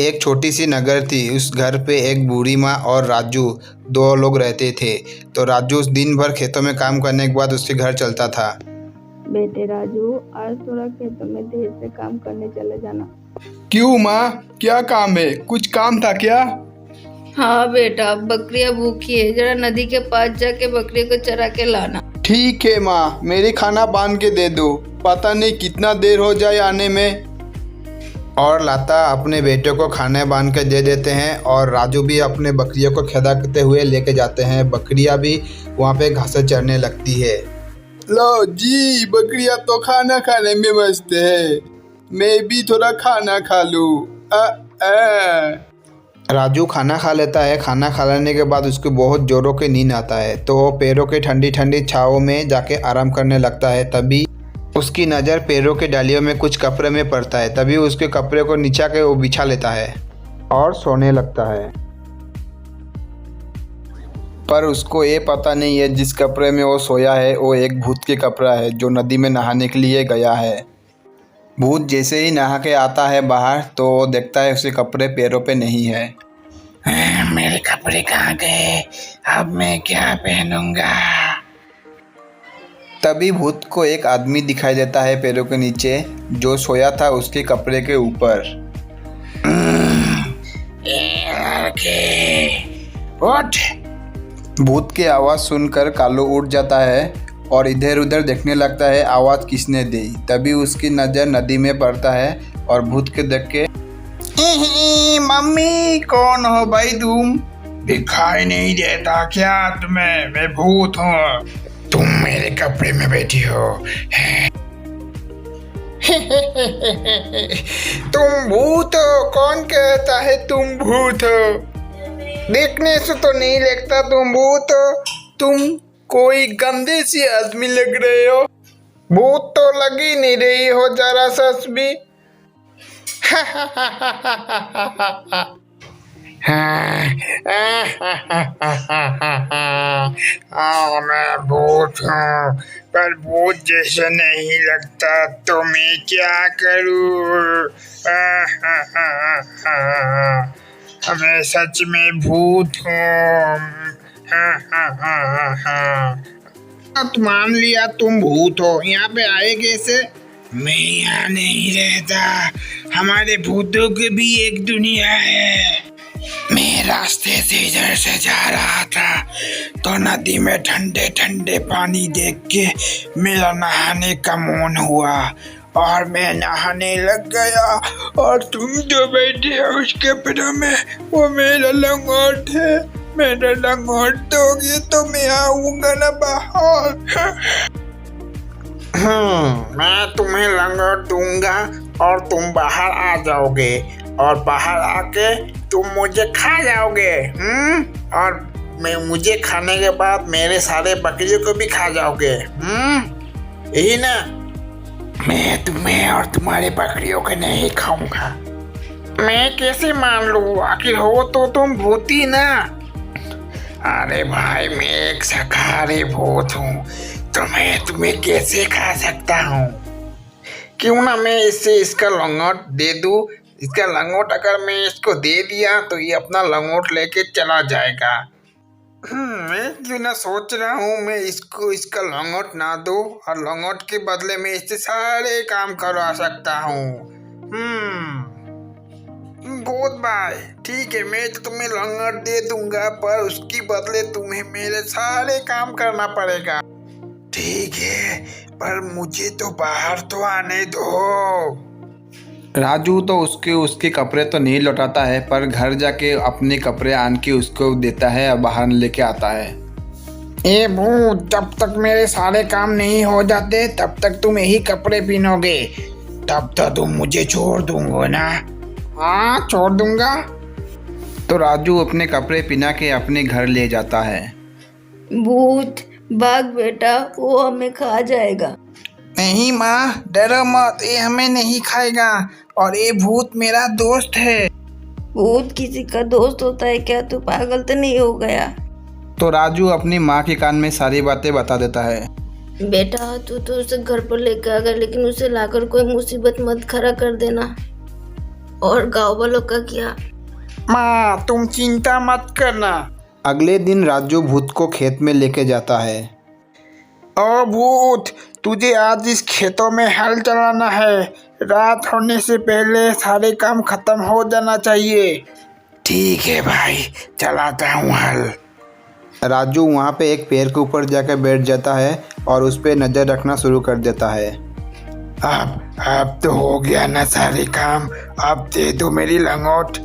एक छोटी सी नगर थी। उस घर पे एक बूढ़ी माँ और राजू दो लोग रहते थे। तो राजू दिन भर खेतों में काम करने के बाद उसके घर चलता था। बेटे राजू, आज थोड़ा खेतों में देर से काम करने चले जाना। क्यों माँ, क्या काम है? कुछ काम था क्या? हाँ बेटा, बकरियां भूखी है, जरा नदी के पास जाके बकरी को चरा के लाना। ठीक है माँ, मेरी खाना बांध के दे दो, पता नहीं कितना देर हो जाए आने में। और लाता अपने बेटे को खाने बांध के दे देते हैं और राजू भी अपने बकरियों को खेदाते हुए लेके जाते हैं। बकरियां भी वहाँ पे घास चरने लगती है। लो जी, बकरियां तो खाना खाने में मस्त है, मैं भी थोड़ा खाना खा लूं। राजू खाना खा लेता है। खाना खा लेने के बाद उसको बहुत जोरों की नींद आता है, तो वो पेड़ों की ठंडी ठंडी छाँव में जाके आराम करने लगता है। तभी उसकी नज़र पेड़ों के डालियों में कुछ कपड़े में पड़ता है। तभी उसके कपड़े को नीचा के वो बिछा लेता है और सोने लगता है। पर उसको ये पता नहीं है जिस कपड़े में वो सोया है वो एक भूत के कपड़ा है जो नदी में नहाने के लिए गया है। भूत जैसे ही नहा के आता है बाहर तो वो देखता है उसके कपड़े पैरों पे नहीं है। मेरे कपड़े कहाँ गए? अब मैं क्या पहनूंगा? तभी भूत को एक आदमी दिखाई देता है पैरों के नीचे, जो सोया था उसके कपड़े के ऊपर। लड़के उठ। भूत की आवाज़ सुनकर कालू उठ जाता है और इधर उधर देखने लगता है आवाज़ किसने दी। तभी उसकी नज़र नदी में पड़ता है और भूत के देख के, मम्मी, कौन हो भाई तुम? दिखाई नहीं देता क्या तुम्हें? मैं भूत हूँ। तुम मेरे कपड़े में बैठी हो। तुम भूत हो? कौन कहता है तुम भूत हो? देखने से तो नहीं लगता तुम भूत हो। तुम कोई गंदे सी आदमी लग रहे हो। भूत तो लग ही नहीं रही हो जरा सच भी। मैं भूत हूँ, पर भूत जैसा नहीं लगता, तो मैं क्या करूँ? मैं सच में भूत हूँ। तो मान लिया तुम भूत हो, यहाँ पे आए कैसे? मैं यहाँ नहीं रहता, हमारे भूतों की भी एक दुनिया है। मैं रास्ते से इधर से जा रहा था तो नदी में ठंडे ठंडे पानी देख के मेरा नहाने का मन हुआ और मैं नहाने लग गया। और तुम जो बैठे हो उस कपड़े में, वो मेरा लंगोट है। मेरा लंगोट दोगे तो मैं आऊंगा ना बाहर। मैं तुम्हें लंगोट दूंगा और तुम बाहर आ जाओगे और बाहर आके तुम मुझे खा जाओगे। और मुझे खाने के बाद मेरे सारे बकरियों को भी खा जाओगे। यही ना? मैं तुम्हें और तुम्हारे बकरियों को नहीं खाऊंगा। मैं कैसे मान लूं? आखिर हो तो तुम भूती ना। अरे भाई, मैं एक शाकाहारी भूत हूँ, तो मैं तुम्हें कैसे खा सकता हूँ? क्यों ना मैं इसका लंगोट दे दूं। इसका लंगोट अगर मैं इसको दे दिया तो ये अपना लंगोट लेके चला जाएगा। मैं क्यों ना सोच रहा हूँ मैं इसको इसका लंगोट ना दूं और लंगोट के बदले में इससे सारे काम करवा सकता हूँ। भूत भाई, ठीक है, मैं तो तुम्हें लंगोट दे दूंगा, पर उसके बदले तुम्हें मेरे सारे काम करना पड़ेगा। ठीक है, पर मुझे तो बाहर तो आने दो। राजू तो उसके कपड़े तो नहीं लौटाता है, पर घर जाके अपने कपड़े आन के उसको देता है और बाहर लेके आता है। ए भूत, जब तक मेरे सारे काम नहीं हो जाते तब तक तुम यही कपड़े पहनोगे। तब तो तुम मुझे छोड़ दूंगा ना? हाँ, छोड़ दूंगा। तो राजू अपने कपड़े पहना के अपने घर ले जाता है। भूत भाग बेटा, वो हमें खा जाएगा। नहीं माँ, डरो मत, ये हमें नहीं खाएगा और ये भूत मेरा दोस्त है। भूत किसी का दोस्त होता है क्या? तू पागल तो नहीं हो गया? तो राजू अपनी माँ के कान में सारी बातें बता देता है। बेटा, तू तो उसे घर पर लेकर आ गया, लेकिन उसे लाकर कोई मुसीबत मत खड़ा कर देना। और गांव वालों का क्या? माँ तुम चिंता मत करना। अगले दिन राजू भूत को खेत में लेके जाता है। ओ भूत, तुझे आज इस खेतों में हल चलाना है। रात होने से पहले सारे काम खत्म हो जाना चाहिए। ठीक है भाई, चलाता हूँ हल। राजू वहाँ पे एक पेड़ के ऊपर जाकर बैठ जाता है और उस पर नज़र रखना शुरू कर देता है। अब तो हो गया ना सारे काम, अब दे दो मेरी लंगोट।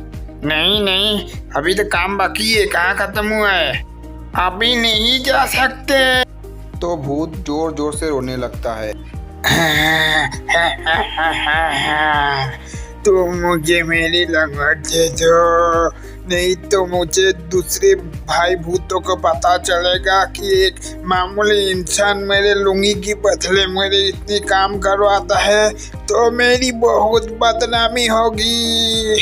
नहीं नहीं, अभी तो काम बाकी है, कहाँ खत्म हुआ है। अभी नहीं जा सकते। तो भूत जोर जोर से रोने लगता है। तुम मुझे मेरी लंगोट दे दो, नहीं तो मुझे दूसरे भाई भूतों को पता चलेगा कि एक मामूली इंसान मेरे लुंगी की बदले मेरे इतनी काम करवाता है, तो मेरी बहुत बदनामी होगी।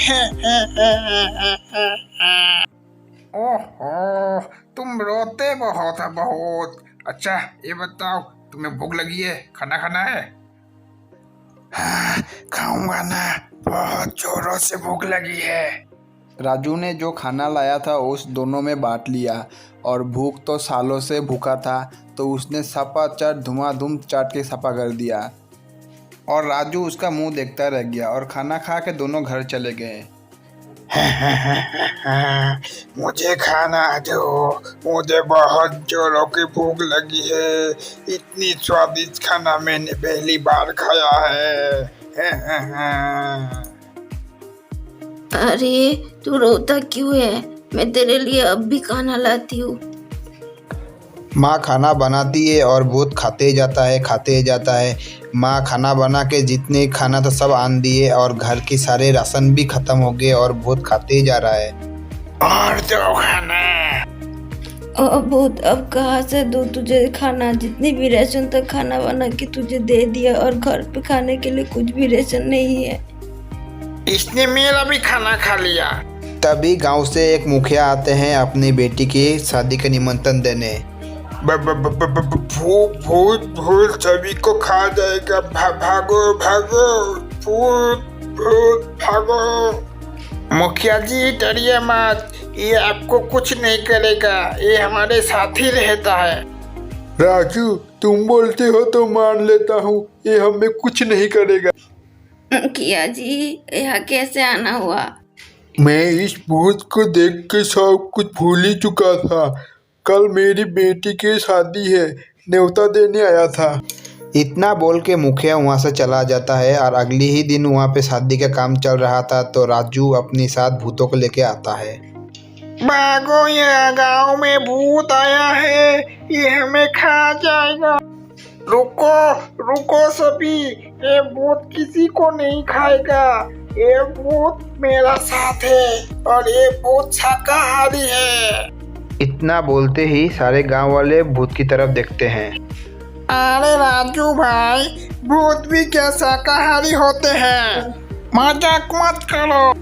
ओहो, तुम रोते बहुत है बहुत। अच्छा ये बताओ, तुम्हें भूख लगी है, खाना खाना है? हाँ, खाऊंगा ना, बहुत जोरों से भूख लगी है। राजू ने जो खाना लाया था उस दोनों में बांट लिया और भूख तो सालों से भूखा था, तो उसने सपा चट धुआंधुम चाट के सपा कर दिया। और राजू उसका मुंह देखता रह गया और खाना खा के दोनों घर चले गए। मुझे खाना दो, मुझे बहुत जोरों की भूख लगी है। इतनी स्वादिष्ट खाना मैंने पहली बार खाया है। अरे तू रोता क्यों है? मैं तेरे लिए अब भी खाना लाती हूँ। माँ खाना बनाती है और भूत खाते ही जाता है। माँ खाना बना के जितने खाना था सब आन दिए और घर की सारे राशन भी खत्म हो गए और भूत खाते ही जा रहा है। और दो खाना। भूत अब कहाँ से दूँ तुझे खाना? जितनी भी राशन तक खाना बना के तुझे दे दिया और घर पे खाने के लिए कुछ भी राशन नहीं है। इसने मेरा भी खाना खा लिया। तभी गांव से एक मुखिया आते हैं अपनी बेटी की शादी का निमंत्रण देने। भूत सभी को खा जाएगा। भागो भागो, भूत भागो। मुखिया जी डरिए मत, ये आपको कुछ नहीं करेगा, ये हमारे साथ ही रहता है। राजू तुम बोलते हो तो मान लेता हूँ, ये हमें कुछ नहीं करेगा। मुखिया जी यहाँ कैसे आना हुआ? मैं इस भूत को देख के सब कुछ भूल ही चुका था। कल मेरी बेटी की शादी है, न्योता देने आया था। इतना बोल के मुखिया वहाँ से चला जाता है और अगली ही दिन वहाँ पे शादी का काम चल रहा था, तो राजू अपने साथ भूतों को लेके आता है। भागो, ये गांव में भूत आया है, ये हमें खा जाएगा। रुको रुको सभी, ये भूत किसी को नहीं खाएगा। ये भूत मेरा साथ है और ये भूत शाकाहारी है। इतना बोलते ही सारे गांव वाले भूत की तरफ देखते हैं। अरे राजू भाई, भूत भी क्या शाकाहारी होते हैं? मजाक मत करो।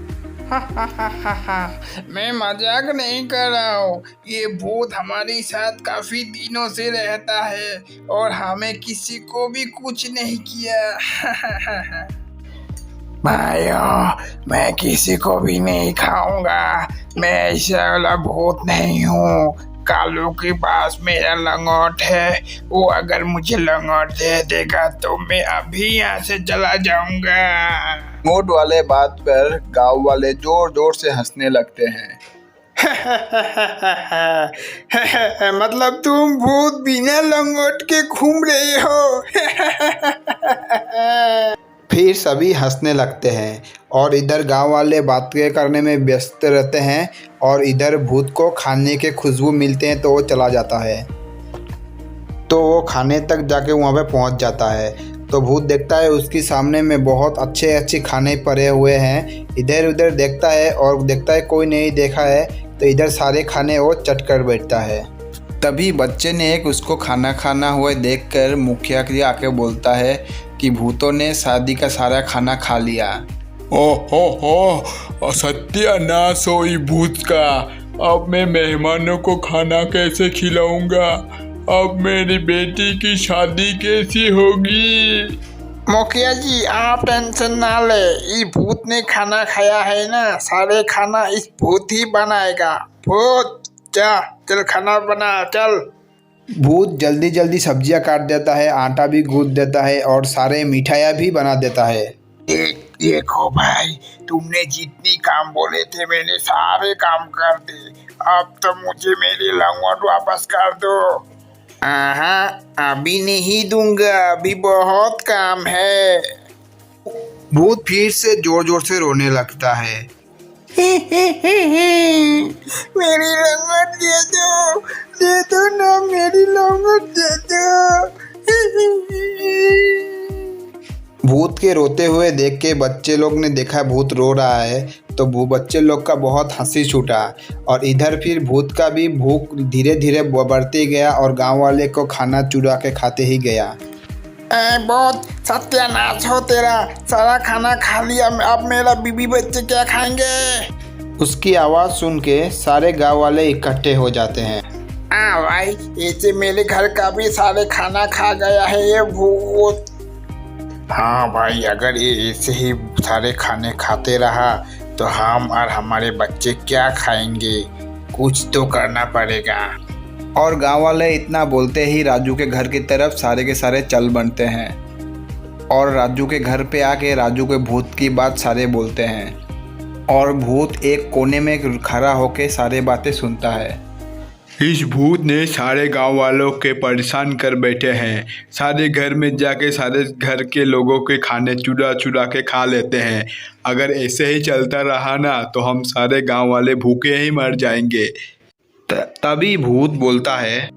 मैं मजाक नहीं कर रहा हूँ, ये भूत हमारे साथ काफी दिनों से रहता है और हमें किसी को भी कुछ नहीं किया। भाइयों, मैं किसी को भी नहीं खाऊंगा, मैं ऐसा वाला भूत नहीं हूँ। कालू के पास मेरा लंगोट है, वो अगर मुझे लंगोट दे देगा तो मैं अभी यहाँ से चला जाऊंगा। मोट वाले बात पर गांव वाले जोर जोर से हंसने लगते हैं। मतलब तुम भूत बिना लंगोट के घूम रहे हो। फिर सभी हंसने लगते हैं और इधर गांव वाले बातें करने में व्यस्त रहते हैं और इधर भूत को खाने के खुशबू मिलते हैं तो वो चला जाता है। तो वो खाने तक जाके वहाँ पे पहुँच जाता है, तो भूत देखता है उसके सामने में बहुत अच्छे अच्छे खाने पड़े हुए हैं। इधर उधर देखता है और देखता है कोई नहीं देखा है, तो इधर सारे खाने वो चट कर बैठता है। तभी बच्चे ने एक उसको खाना हुआ देखकर मुखिया के आके बोलता है कि भूतों ने शादी का सारा खाना खा लिया। ओहो, सत्यानाश हो भूत का। अब मैं मेहमानों को खाना कैसे खिलाऊंगा? अब मेरी बेटी की शादी कैसी होगी? मुखिया जी आप टेंशन ना ले, इस भूत ने खाना खाया है ना, सारे खाना इस भूत ही बनाएगा। भूत जा चल खाना बना चल। भूत जल्दी जल्दी सब्जियां काट देता है, आटा भी गूंथ देता है और सारे मिठाइयाँ भी बना देता है। देखो भाई, तुमने जितनी काम बोले थे मैंने सारे काम कर दिए, अब तो मुझे मेरी लंगोट वापस कर दो। अभी नहीं दूंगा, अभी बहुत काम है। भूत फिर से जोर जोर से रोने लगता है। मेरी लंगोट दे दो ना, मेरी लंगोट दे दो। भूत के रोते हुए देख के बच्चे लोग ने देखा भूत रो रहा है, तो बच्चे लोग का बहुत हंसी छूटा और इधर फिर भूत का भी भूख धीरे धीरे बढ़ते गया और गांव वाले को खाना चुरा के खाते ही गया। बहुत सत्यानाश हो तेरा, सारा खाना खा लिया, अब मेरा बीबी बच्चे क्या खाएंगे। उसकी आवाज़ सुन के सारे गांव वाले इकट्ठे हो जाते हैं। हाँ भाई, ऐसे मेरे घर का भी सारे खाना खा गया है ये भूत। हाँ भाई, अगर ये ऐसे ही सारे खाने खाते रहा तो हम और हमारे बच्चे क्या खाएंगे, कुछ तो करना पड़ेगा। और गांव वाले इतना बोलते ही राजू के घर की तरफ सारे के सारे चल बनते हैं और राजू के घर पे आके राजू के भूत की बात सारे बोलते हैं और भूत एक कोने में खड़ा होके सारे बातें सुनता है। इस भूत ने सारे गांव वालों के परेशान कर बैठे हैं। सारे घर में जाके सारे घर के लोगों के खाने चुरा चुरा के खा लेते हैं। अगर ऐसे ही चलता रहा ना तो हम सारे गांव वाले भूखे ही मर जाएंगे। तभी भूत बोलता है,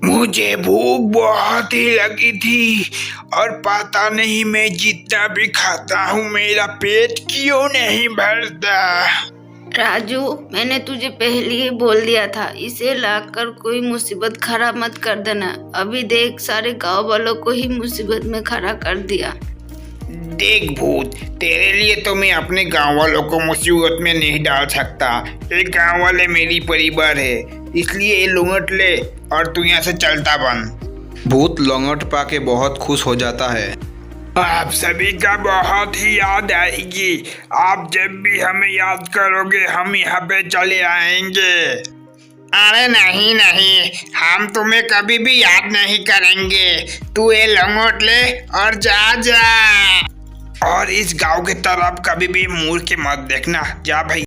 मुझे भूख बहुत ही लगी थी और पता नहीं मैं जितना भी खाता हूँ मेरा पेट क्यों नहीं भरता। राजू, मैंने तुझे पहले ही बोल दिया था, इसे लाकर कोई मुसीबत खड़ा मत कर देना। अभी देख, सारे गांव वालों को ही मुसीबत में खड़ा कर दिया। देख भूत, तेरे लिए तो मैं अपने गांव वालों को मुसीबत में नहीं डाल सकता। ये गांव वाले मेरी परिवार है, इसलिए ये लौंगट ले और तू यहाँ से चलता बन। भूत लौंगट पाके बहुत खुश हो जाता है। आप सभी का बहुत ही याद आएगी। आप जब भी हमें याद करोगे हम यहाँ पे चले आएंगे। अरे नहीं नहीं, हम तुम्हें कभी भी याद नहीं करेंगे। तू ये लंगोट ले और जा। और इस गांव की तरफ कभी भी मुड़ के मत देखना। जा भाई।